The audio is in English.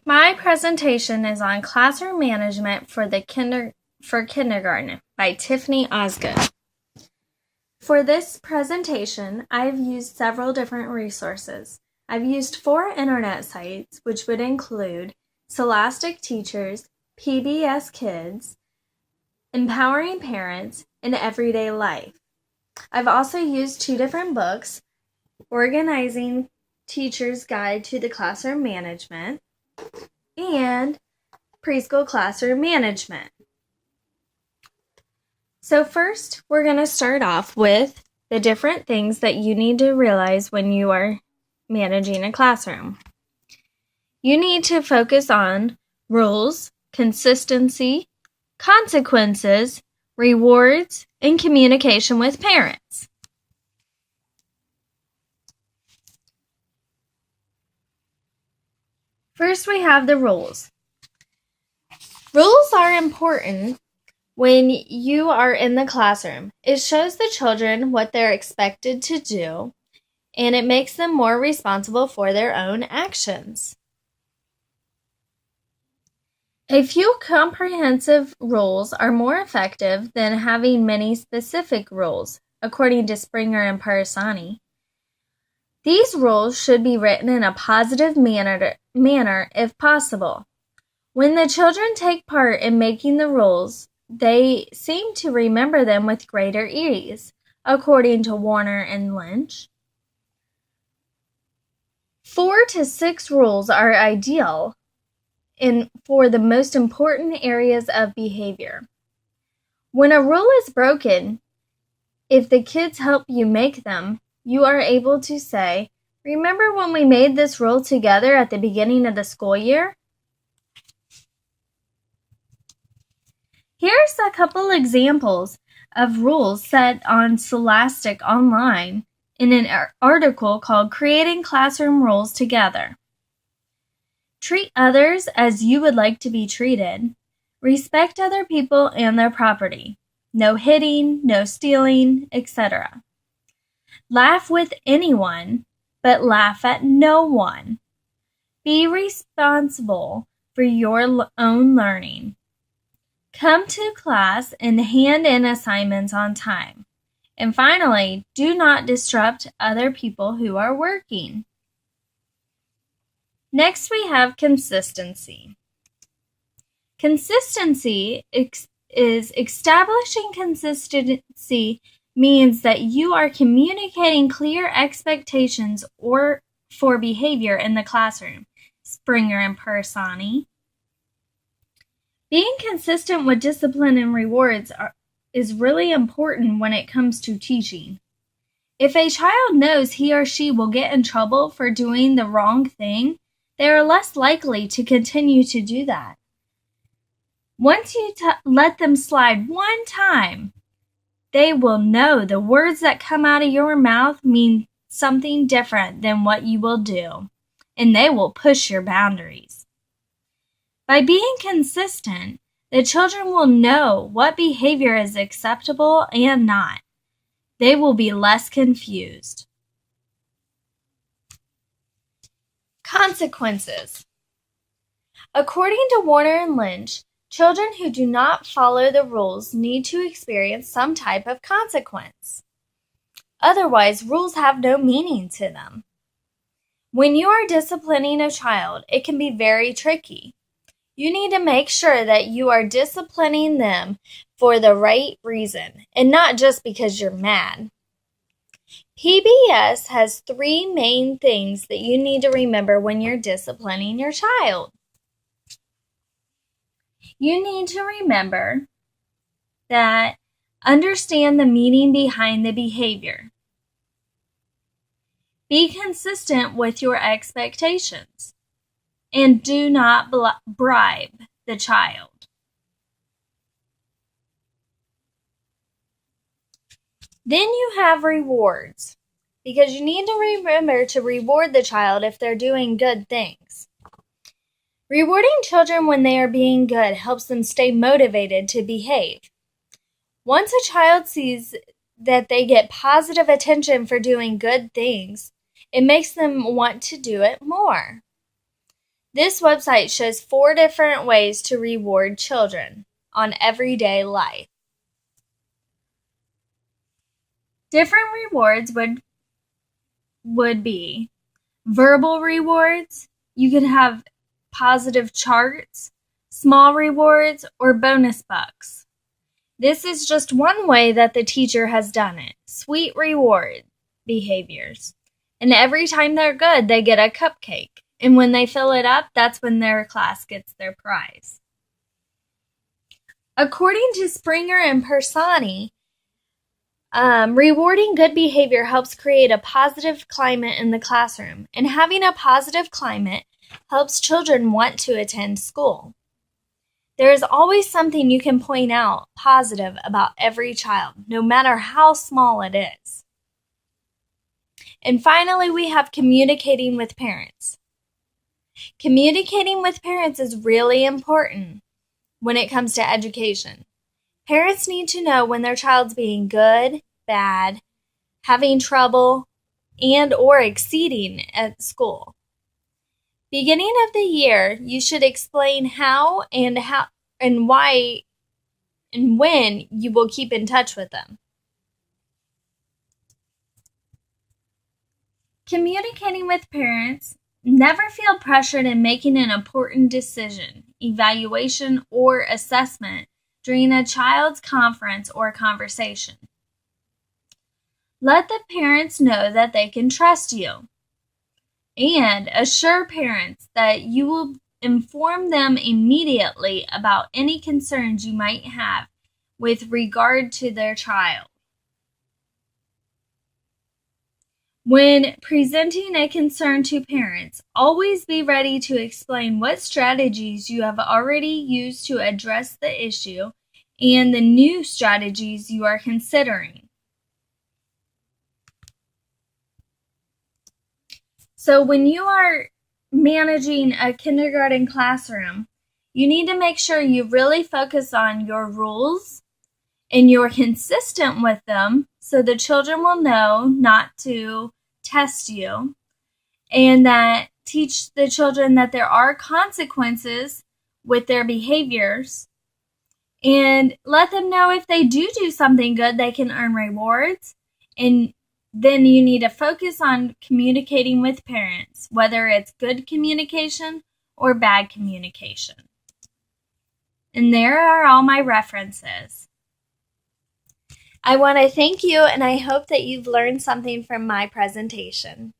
My presentation is on classroom management for kindergarten by Tiffany Osgood. For this presentation, I've used several different resources. I've used 4 internet sites, which would include Scholastic Teachers, PBS Kids, Empowering Parents, and Everyday Life. I've also used 2 different books, Organizing Teacher's Guide to the Classroom Management and Preschool Classroom Management. So first, we're going to start off with the different things that you need to realize when you are managing a classroom. You need to focus on rules, consistency, consequences, rewards, and communication with parents. First, we have the rules. Rules are important when you are in the classroom. It shows the children what they're expected to do, and it makes them more responsible for their own actions. A few comprehensive rules are more effective than having many specific rules, according to Springer and Parasani. These rules should be written in a positive manner if possible. When the children take part in making the rules, they seem to remember them with greater ease, according to Warner and Lynch. 4 to 6 rules are ideal for the most important areas of behavior. When a rule is broken, if the kids help you make them, you are able to say, "Remember when we made this rule together at the beginning of the school year?" Here's a couple examples of rules set on Scholastic Online in an article called Creating Classroom Rules Together. Treat others as you would like to be treated. Respect other people and their property. No hitting, no stealing, etc. Laugh with anyone, but laugh at no one. Be responsible for your own learning. Come to class and hand in assignments on time. And finally, do not disrupt other people who are working. Next, we have consistency. Consistency is establishing consistency means that you are communicating clear expectations for behavior in the classroom. Springer and Parasani. Being consistent with discipline and rewards is really important when it comes to teaching. If a child knows he or she will get in trouble for doing the wrong thing, they are less likely to continue to do that. Once you let them slide one time, they will know the words that come out of your mouth mean something different than what you will do, and they will push your boundaries. By being consistent, the children will know what behavior is acceptable and not. They will be less confused. Consequences. According to Warner and Lynch, children who do not follow the rules need to experience some type of consequence. Otherwise, rules have no meaning to them. When you are disciplining a child, it can be very tricky. You need to make sure that you are disciplining them for the right reason and not just because you're mad. PBS has 3 main things that you need to remember when you're disciplining your child. You need to remember that understand the meaning behind the behavior. Be consistent with your expectations. And do not bribe the child. Then you have rewards, because you need to remember to reward the child if they're doing good things. Rewarding children when they are being good helps them stay motivated to behave. Once a child sees that they get positive attention for doing good things, it makes them want to do it more. This website shows 4 different ways to reward children on everyday life. Different rewards would be verbal rewards. You could have positive charts, small rewards, or bonus bucks. This is just one way that the teacher has done it. Sweet reward behaviors. And every time they're good, they get a cupcake. And when they fill it up, that's when their class gets their prize. According to Springer and Persani, rewarding good behavior helps create a positive climate in the classroom. And having a positive climate helps children want to attend school. There is always something you can point out positive about every child, no matter how small it is. And finally, we have communicating with parents. Communicating with parents is really important when it comes to education. Parents need to know when their child's being good, bad, having trouble, and or exceeding at school. Beginning of the year, you should explain how and why and when you will keep in touch with them. Communicating with parents. Never feel pressured in making an important decision, evaluation, or assessment during a child's conference or conversation. Let the parents know that they can trust you, and assure parents that you will inform them immediately about any concerns you might have with regard to their child. When presenting a concern to parents, always be ready to explain what strategies you have already used to address the issue and the new strategies you are considering. So when you are managing a kindergarten classroom, you need to make sure you really focus on your rules and you're consistent with them so the children will know not to test you, and that teach the children that there are consequences with their behaviors, and let them know if they do something good, they can earn rewards. And then you need to focus on communicating with parents, whether it's good communication or bad communication. And there are all my references. I want to thank you, and I hope that you've learned something from my presentation.